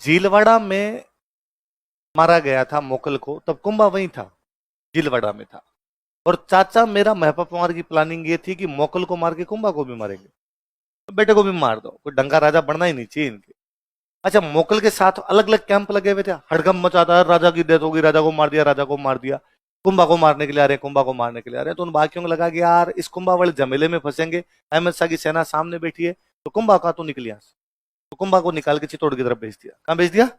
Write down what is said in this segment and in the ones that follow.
झीलवाड़ा में मारा गया था मोकल को, तब कुंभा वहीं था, झीलवाड़ा में था। और चाचा मेरा महपा पंवार की प्लानिंग ये थी कि मोकल को मार के कुंभा को भी मारेंगे, तो बेटे को भी मार दो, कोई डंगा राजा बनना ही नहीं चाहिए इनके। अच्छा, मोकल के साथ अलग अलग कैंप लगे हुए थे, हड़कंप मचाता है, राजा की डेथ होगी, राजा को मार दिया, राजा को मार दिया, कुंभा को मारने के लिए आ रहे, कुंभा को मारने के लिए आ रहे। तो उन बाकियों को लगा कि यार इस कुंभा वाले झमेले में फंसेंगे, अहमद शाह की सेना सामने बैठी है, तो कुंभा का तो निकल यहाँ से। तो कुंभा को निकाल के चित्तौड़ की तरफ भेज दिया। कहाँ भेज दिया?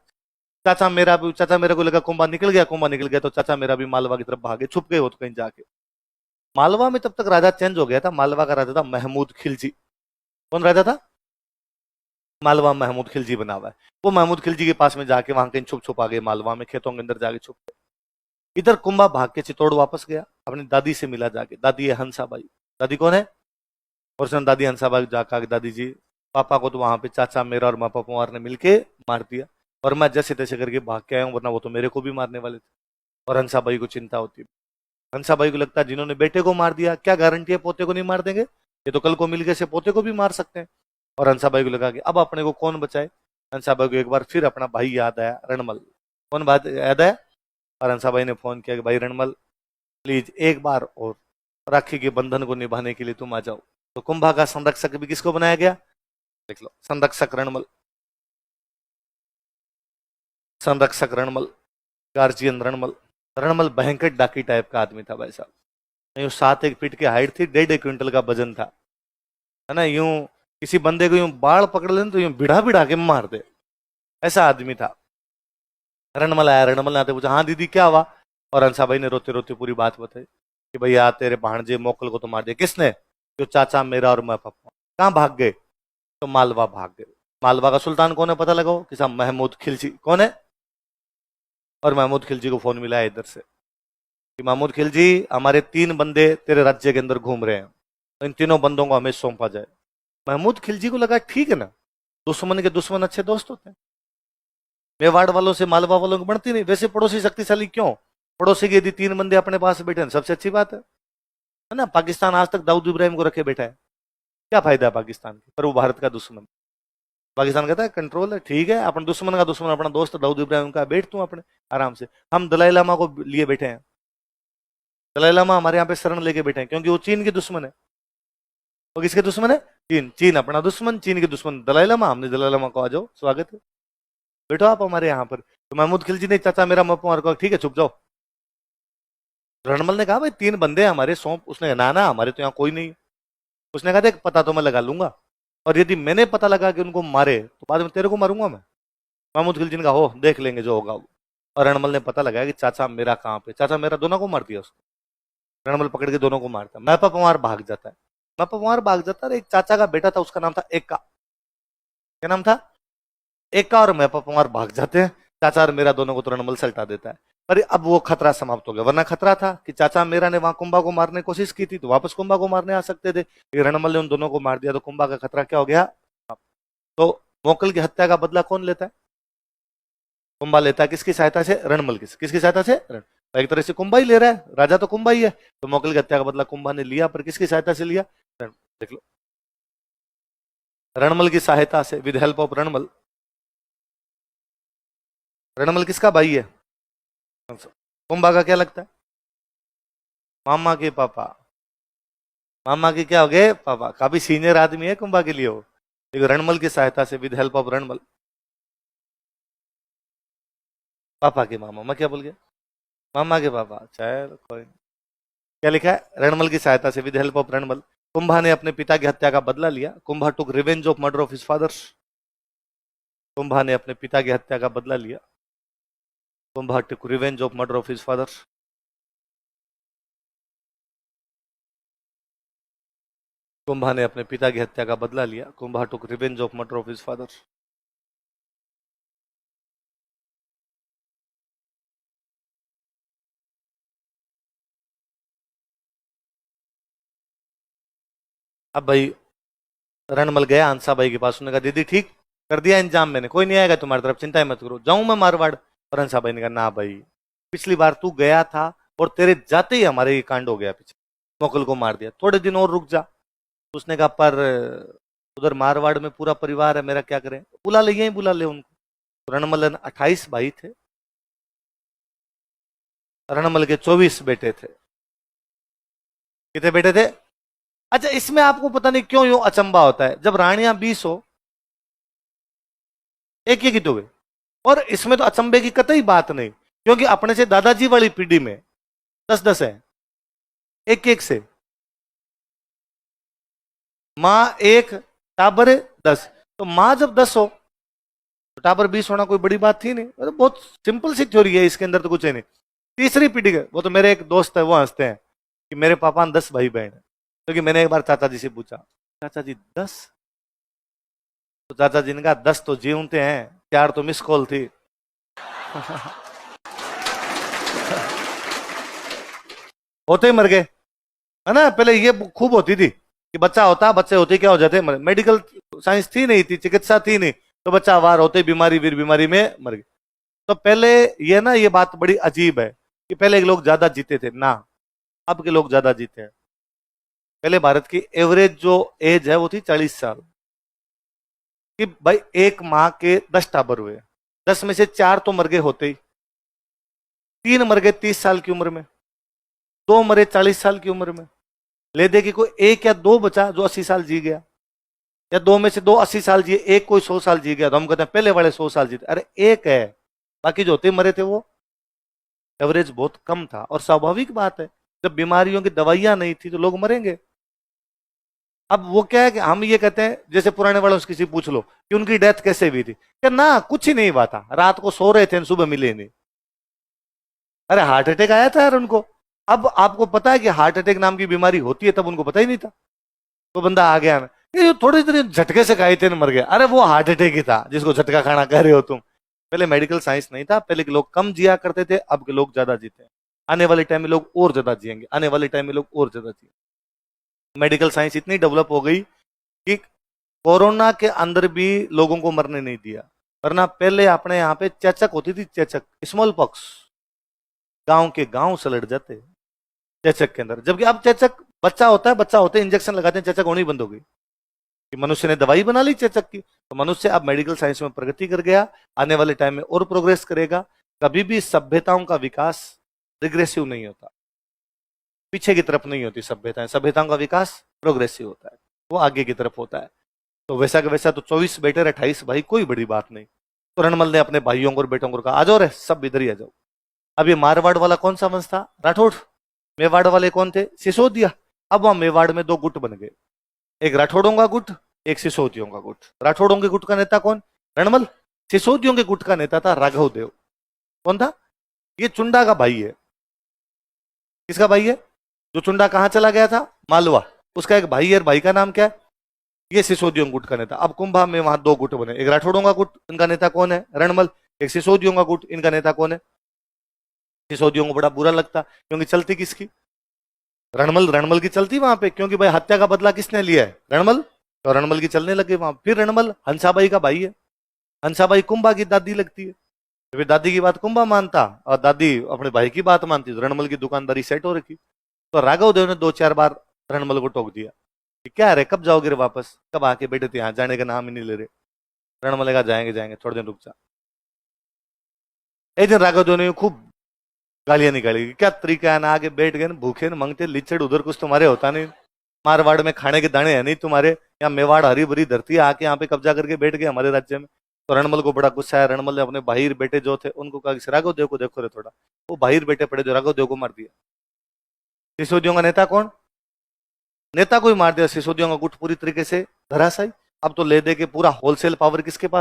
चाचा मेरे को लगा कुंभा निकल गया, कुंभा निकल गया तो चाचा मेरा भी मालवा की तरफ भागे, छुप गए हो तो कहीं जाके। मालवा में तब तक राजा चेंज हो गया था, मालवा का राजा था महमूद खिलजी। कौन राजा था? मालवा महमूद खिलजी बना हुआ है। वो महमूद खिलजी के पास में जाके वहां कहीं छुप छुप आ गए, मालवा में खेतों के अंदर जाके छुप गए। इधर कुंभा भाग के चित्तौड़ वापस गया, अपनी दादी से मिला जाके। दादी है हंसाबाई। दादी कौन है? और उसने दादी हंसाबाई जाकर, दादी जी पापा को तो वहां पे चाचा मेरा और मापा पंवार ने मिलके मार दिया, और मैं जैसे तैसे करके भाग के आया हूं, वरना वो तो मेरे को भी मारने वाले थे। और हंसाबाई को चिंता होती। हंसाबाई को लगता है जिन्होंने बेटे को मार दिया, क्या गारंटी है पोते को नहीं मार देंगे, ये तो कल को मिल गए से पोते को भी मार सकते हैं। और हंसाबाई को लगा कि अब अपने को कौन बचाए। हंसाबाई को एक बार फिर अपना भाई याद आया, रणमल। कौन बात याद आया? और हंसाबाई ने फोन किया कि भाई रणमल, प्लीज एक बार और राखी के बंधन को निभाने के लिए तुम आ जाओ। तो कुंभा का संरक्षक भी किसको बनाया गया? देख लो, संरक्षक रणमल। संरक्षक रणमल, गार्जियन रणमल। रणमल भयंकर डाकी टाइप का आदमी था भाई साहब। यूं 7 1 फीट की हाइट थी, 1.5 क्विंटल का वजन था, है ना। यूं किसी बंदे को यूं बाल पकड़ लेते तो यूं भिड़ा भिड़ा के मार दे, ऐसा आदमी था। रणमल आया, रणमल ने आते पूछा, हाँ दीदी क्या हुआ? और हंसाबाई ने रोते रोते पूरी बात बताई कि भैया तेरे भांजे मोकल को तो मार दिया। किसने? जो चाचा मेरा और मैं पापा। कहाँ भाग गए? तो मालवा भाग गए। मालवा का सुल्तान कौन है पता लगाओ, कि साहब महमूद खिलजी। कौन है? और महमूद खिलजी को फोन मिला है इधर से कि महमूद खिलजी, हमारे 3 बंदे तेरे राज्य के अंदर घूम रहे हैं, तो इन तीनों बंदों को हमें सौंपा जाए। महमूद खिलजी को लगा ठीक है ना, दुश्मन के दुश्मन अच्छे दोस्त होते हैं। मेवाड़ वालों से मालवा वालों को बढ़ती नहीं, वैसे पड़ोसी शक्तिशाली क्यों? पड़ोसी के यदि 3 बंदे अपने पास बैठे हैं सबसे अच्छी बात है ना। पाकिस्तान आज तक दाऊद इब्राहिम को रखे बैठा है, क्या फायदा है पाकिस्तान की? पर वो भारत का दुश्मन। पाकिस्तान कहता है कंट्रोल है, ठीक है, अपन दुश्मन का दुश्मन अपना दोस्त दाऊद इब्राहिम का, बैठ तू अपने आराम से। हम दलाई लामा को लिए बैठे हैं, दलाई लामा हमारे यहाँ पे शरण लेके बैठे हैं, क्योंकि वो चीन के दुश्मन है। वो किसके दुश्मन है? चीन। चीन अपना दुश्मन, चीन के दुश्मन दलाई लामा। हमने दलाई लामा को आ जाओ, स्वागत है, बैठो आप हमारे यहाँ पर। तो महमूद खिलजी ने चाचा मेरा मप्पू को, ठीक है चुप जाओ। रणमल ने कहा भाई 3 बंदे हमारे सौंप। उसने कहा ना ना, हमारे तो यहाँ कोई नहीं। उसने कहा देख पता तो मैं लगा लूंगा, और यदि मैंने पता लगा कि उनको मारे तो बाद में तेरे को मारूंगा मैं। महमूद खिलजी ने कहा हो देख लेंगे जो होगा वो। और रणमल ने पता लगाया कि चाचा मेरा कहाँ पे, चाचा मेरा दोनों को मार दिया उसको। रणमल पकड़ के दोनों को मारता है। महपा पंवार भाग जाता है। महपा पंवार भाग जाता है। एक चाचा का बेटा था, उसका नाम था एक्का। क्या नाम था? एक्का। और महपा पंवार भाग जाते हैं। चाचा और मेरा दोनों को तो रणमल सल्टा देता है। पर अब वो खतरा समाप्त हो गया, वरना खतरा था कि चाचा मेरा ने वहां कुंभा को मारने की कोशिश की थी, तो वापस कुंभा को मारने आ सकते थे। रणमल ने उन दोनों को मार दिया, तो कुंभा का खतरा क्या हो गया? तो मोकल की हत्या का बदला कौन लेता है? कुंभा लेता है। किसकी सहायता से? रणमल की। किसकी सहायता से? तो एक तरह से कुंभा ही ले रहा है, राजा तो कुंभा ही है। तो मोकल की हत्या का बदला कुंभा ने लिया, पर किसकी सहायता से लिया? देख लो, रणमल की सहायता से, with help of Ranmal. Ranmal किसका भाई है? कुंभा का क्या लगता है? मामा के पापा। मामा के क्या हो गए? पापा। काफी सीनियर आदमी है कुंभा के लिए वो। देखो, रणमल की सहायता से, विद हेल्प ऑफ रणमल। पापा के मामा, मैं क्या बोल गया? मामा के पापा। चलो कोई नहीं। क्या लिखा है? रणमल की सहायता से, with help of Ranmal, Kumbha ने अपने पिता की हत्या का बदला लिया। Kumbha took revenge of murder of his fathers. Kumbha ने अपने पिता की हत्या का बदला लिया। Kumbha took revenge of murder of his fathers. Kumbha ने अपने पिता की हत्या का बदला लिया। Kumbha took revenge of murder of his fathers. अब भाई रणमल गया हंसा भाई के पास, उसने कहा दीदी ठीक कर दिया इंतजाम मैंने, कोई नहीं आएगा तुम्हारी तरफ, चिंता मत करो, जाऊं मैं मारवाड़? और हंसा भाई ने कहा ना भाई, पिछली बार तू गया था और तेरे जाते ही हमारे ये कांड हो गया, पीछे मोकल को मार दिया, थोड़े दिन और रुक जा। उसने कहा पर उधर मारवाड़ में पूरा परिवार है मेरा, क्या करें? बुला ले, यहीं बुला ले उनको। तो रणमल 28 भाई थे, रणमल के 24 बेटे थे। कितने बेटे थे? अच्छा, इसमें आपको पता नहीं क्यों यूं अचंबा होता है, जब रानियां 20 हो, एक ही तो हुए, और इसमें तो अचंबे की कतई बात नहीं, क्योंकि अपने से दादाजी वाली पीढ़ी में 10-10 है, एक एक से माँ एक, टाबर 10, तो माँ जब 10 हो तो टाबर 20 होना कोई बड़ी बात थी नहीं, मतलब बहुत सिंपल सी थ्योरी है, इसके अंदर तो कुछ है नहीं। तीसरी पीढ़ी के, वो तो मेरे एक दोस्त है, वो हंसते हैं कि मेरे पापा ने 10 भाई बहन है, क्योंकि मैंने एक बार चाचा जी से पूछा, चाचा जी 10? तो चाचा जी ने कहा 10 तो जीवते हैं, 4 तो मिस कॉल थी। होते ही मर गए, है ना। पहले ये खूब होती थी कि बच्चा होता, बच्चे होते क्या हो जाते, मेडिकल साइंस थी नहीं, थी चिकित्सा थी नहीं, तो बच्चा वार होते बीमारी, वीर बीमारी में मर गए। तो पहले ये ना, ये बात बड़ी अजीब है कि पहले के लोग ज्यादा जीते थे ना, अब के लोग ज्यादा जीते हैं। पहले भारत की एवरेज जो एज है वो थी 40 साल, कि भाई एक माँ के 10 टाबर हुए, 10 में से 4 तो मर गए होते ही, 3 मर गए 30 साल की उम्र में, 2 मरे 40 साल की उम्र में, ले दे कि कोई 1 या 2 बचा जो 80 साल जी गया, या 2 में से 2 80 साल जिए, एक कोई 100 साल जी गया, तो हम कहते हैं पहले वाले 100 साल जीते। अरे एक है, बाकी जो होते मरे थे वो एवरेज बहुत कम था। और स्वाभाविक बात है, जब बीमारियों की दवाइयां नहीं थी तो लोग मरेंगे। अब वो क्या है कि हम ये कहते हैं, जैसे पुराने वालों से किसी पूछ लो कि उनकी डेथ कैसे हुई थी, कि ना कुछ ही नहीं हुआ था, रात को सो रहे थे सुबह मिले नहीं। अरे हार्ट अटैक आया था यार उनको। अब आपको पता है कि हार्ट अटैक नाम की बीमारी होती है, तब उनको पता ही नहीं था। तो बंदा आ गया ना, ये थोड़ी देर झटके से खाए थे ना मर गया, अरे वो हार्ट अटैक ही था जिसको झटका खाना कह रहे हो तुम। पहले मेडिकल साइंस नहीं था, पहले के लोग कम जिया करते थे, अब के लोग ज्यादा जीते हैं। आने वाले टाइम में लोग और ज्यादा जिएंगे, आने वाले टाइम में लोग और ज्यादा जिएंगे। मेडिकल साइंस इतनी डेवलप हो गई कि कोरोना के अंदर भी लोगों को मरने नहीं दिया, वरना पहले अपने यहाँ पे चेचक होती थी, चेचक, स्मॉल पॉक्स, गांव के गांव सलट जाते चेचक के अंदर। जबकि अब चेचक बच्चा होता है, बच्चा होते इंजेक्शन लगाते हैं, चेचक होनी बंद हो गई, कि मनुष्य ने दवाई बना ली चेचक की। तो मनुष्य अब मेडिकल साइंस में प्रगति कर गया, आने वाले टाइम में और प्रोग्रेस करेगा। कभी भी सभ्यताओं का विकास रिग्रेसिव नहीं होता, पीछे की तरफ नहीं होती सभ्यताएं, सभ्यताओं का विकास प्रोग्रेसिव होता है, वो आगे की तरफ होता है। तो वैसा का वैसा, तो 24 बेटे 28 भाई, कोई बड़ी बात नहीं। तो रणमल ने अपने भाइयों को और बेटों को कहा, आ जाओ रे सब इधर ही आ जाओ। अब ये मारवाड़ वाला कौन सा वंश था? राठौड़। मेवाड़ वाले कौन थे? सिसोदिया। अब वहां मेवाड़ में 2 गुट बन गए, एक राठौड़ों का गुट, एक सिसोदियों का गुट। राठौड़ों के गुट का नेता कौन? रणमल। सिसोदियों के गुट का नेता था राघव देव। कौन था? ये चुंडा का भाई है। किसका भाई है? जो चुंडा कहां चला गया था? मालवा। उसका एक भाई है, भाई का नाम क्या है? ये सिसोदियों गुट का नेता। अब कुंभा में वहां 2 गुट बने, एक राठौड़ों का गुट, इनका नेता कौन है? रणमल। एक सिसोदियों का गुट, इनका नेता कौन है? सिसोदियों को बड़ा बुरा लगता, क्योंकि चलती किसकी? रणमल। रणमल की चलती वहां पे, क्योंकि भाई हत्या का बदला किसने लिया है? रणमल। तो रणमल की चलने लगे वहां। फिर रणमल हंसाबाई का भाई है, हंसाबाई कुंभा की दादी लगती है, तो फिर दादी की बात कुंभा मानता और दादी अपने भाई की बात मानती, तो रणमल की दुकानदारी सेट हो रखी। तो राघव देव ने 2-4 बार रणमल को टोक दिया कि क्या रे, कब जाओगे रे वापस, कब आके बैठे थे यहाँ, जाने का नाम ही नहीं ले रहे। रणमल ने कहा जाएंगे जाएंगे, थोड़े दिन रुक जा। एक दिन राघव देव ने खूब गालियां निकाली, क्या तरीका है ना, आगे बैठ गए, भूखे न मंगते लिचड़, उधर कुछ तुम्हारे होता नहीं, मारवाड़ में खाने के दाने है नहीं तुम्हारे, यहाँ मेवाड़ हरी भरी धरती है, आके यहाँ पे कब्जा करके बैठ गए हमारे राज्य में। तो रणमल को बड़ा गुस्सा है। रणमल ने अपने भाई बेटे जो थे उनको कहा कि राघव देव को देखो रे थोड़ा। वो भाई बेटे पड़े जो राघव देव को मार दिया। सिसोदियों का नेता कौन? नेता को ही मार दिया। सिसोदियों का गुट पूरी तरीके से धराशायी। अब तो ले दे के पूरा होलसेल पावर किसके पास?